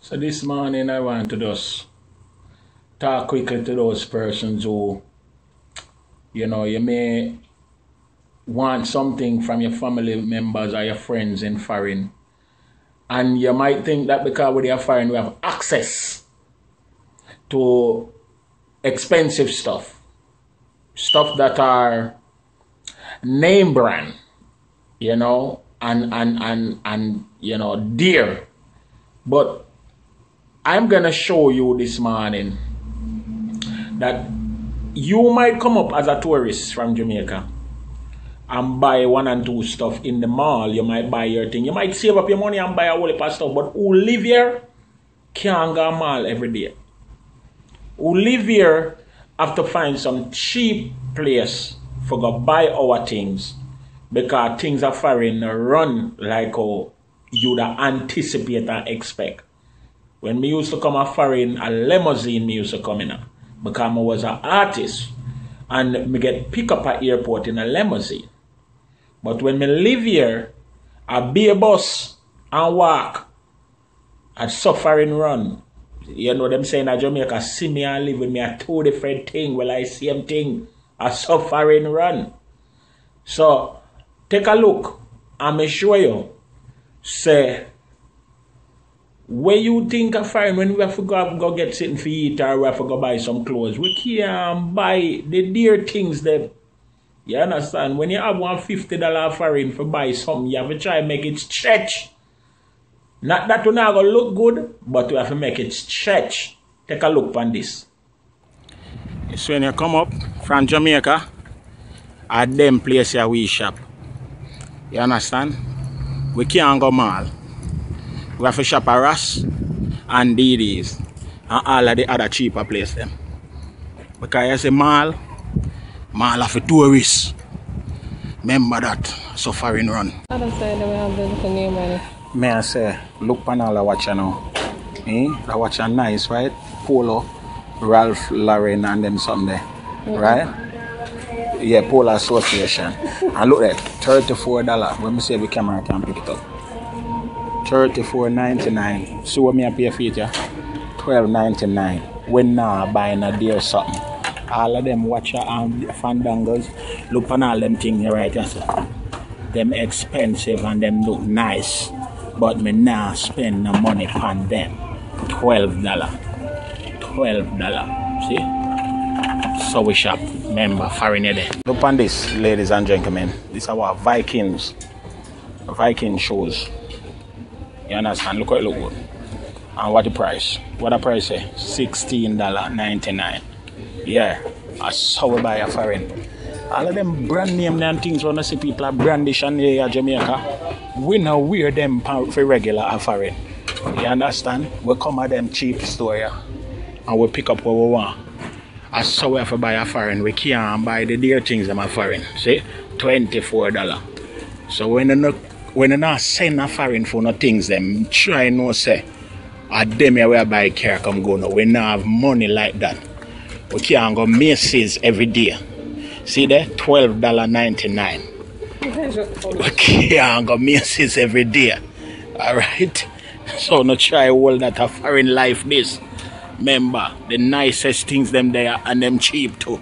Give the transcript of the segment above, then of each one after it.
So this morning I want to just talk quickly to those persons who, you may want something from your family members or your friends in foreign. And you might think that because we are foreign, we have access to expensive stuff. Stuff that are name brand, and dear. But I'm gonna show you this morning that you might come up as a tourist from Jamaica and buy one and two stuff in the mall. You might buy your thing. You might save up your money and buy a whole heap of stuff. But who live here can't go mall every day. Who live here have to find some cheap place for go buy our things, because things are foreign run like how you'd anticipate and expect. When me used to come a foreign, a limousine me used to come in, because I was an artist and me get pick up at airport in a limousine. But when me live here, I be a bus and walk at suffering run. You know them saying that Jamaica see me and live with me a two different thing. Well, I same thing, a suffering run. So take a look and me show you. Say, where you think of foreign when we have to go get something for eat or we have to go buy some clothes, we can't buy the dear things that, you understand? When you have $150 foreign for buy something, you have to try and make it stretch. Not that you're not going to look good, but you have to make it stretch. Take a look on this. It's when you come up from Jamaica, at them place here we shop. You understand? We can't go mall. We have to shop at Ross and DD's and all of the other cheaper places them. Because it's a mall of a tourists. Remember that suffering run. Other side we have the name money. May I say, look on all the watcher now. The watcher nice, right? Polo, Ralph Lauren and them something there. Right? Yeah, Polo Association. And look there, $34. When we say the camera can pick it up. $34.99. See what me I pay for it, yeah? $12.99. When now buying a dear something. All of them watcher and fandangos, look on all them things here, right? Yes, them expensive and them look nice. But me now spend no money on them. $12. $12. See? So we shop. Remember, foreigner there. Look on this, ladies and gentlemen. This is our Viking shoes. You understand? Look how it look good. And what the price? What the price say? $16.99. Yeah. That's how we buy a foreign. All of them brand name and things when I see people are brandish and Jamaica, we now wear them for regular foreign. You understand? We come at them cheap store here and we pick up what we want. That's how we have to buy a foreign. We can't buy the dear things them a foreign. See? $24. So when you not send a foreign for no things them, try no say, them here we buy car come go now. We not have money like that. We can't go Macy's every day. See there? $12.99. We can't go Macy's every day. Alright? So no try all that a foreign life this. Remember, the nicest things them there and them cheap too.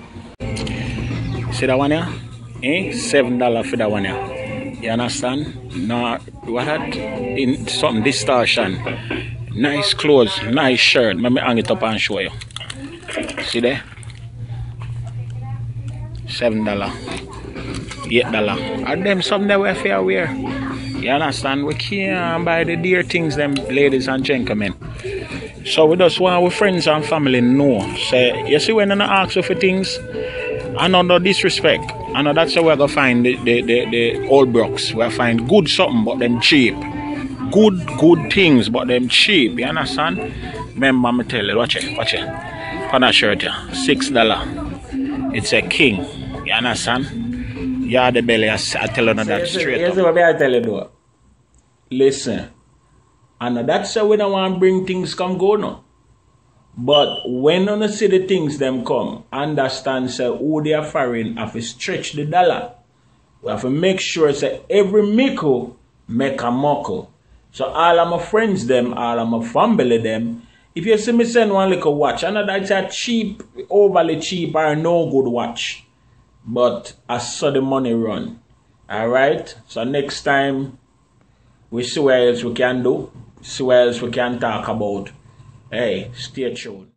See that one here? $7 for that one here. You understand? No, what that? In something distortion. Nice clothes, nice shirt. Let me hang it up and show you. See there? $7, $8. And them some that we fair wear. You understand? We can't buy the dear things them, ladies and gentlemen. So we just want our friends and family know. Say, you see when I ask you for things, and under disrespect, I know that's how we're gonna find the old brooks. We'll find good something but them cheap. Good things but them cheap. You understand? Remember me tell you, watch it. For that shirt here, $6. It's a king. You understand? Yeah, the belly, I tell you that straight up. What I tell you though. Listen. And that's how we don't want to bring things come go now. But when you see the things them come, understand say who they are foreign have to stretch the dollar. We have to make sure say every mickle make a muckle. So all of my friends them, all of my family them, if you see me send one little watch, I know that's a cheap, overly cheap or no good watch. But I saw the money run. Alright? So next time we see what else we can do. See what else we can talk about. Hey, stay tuned.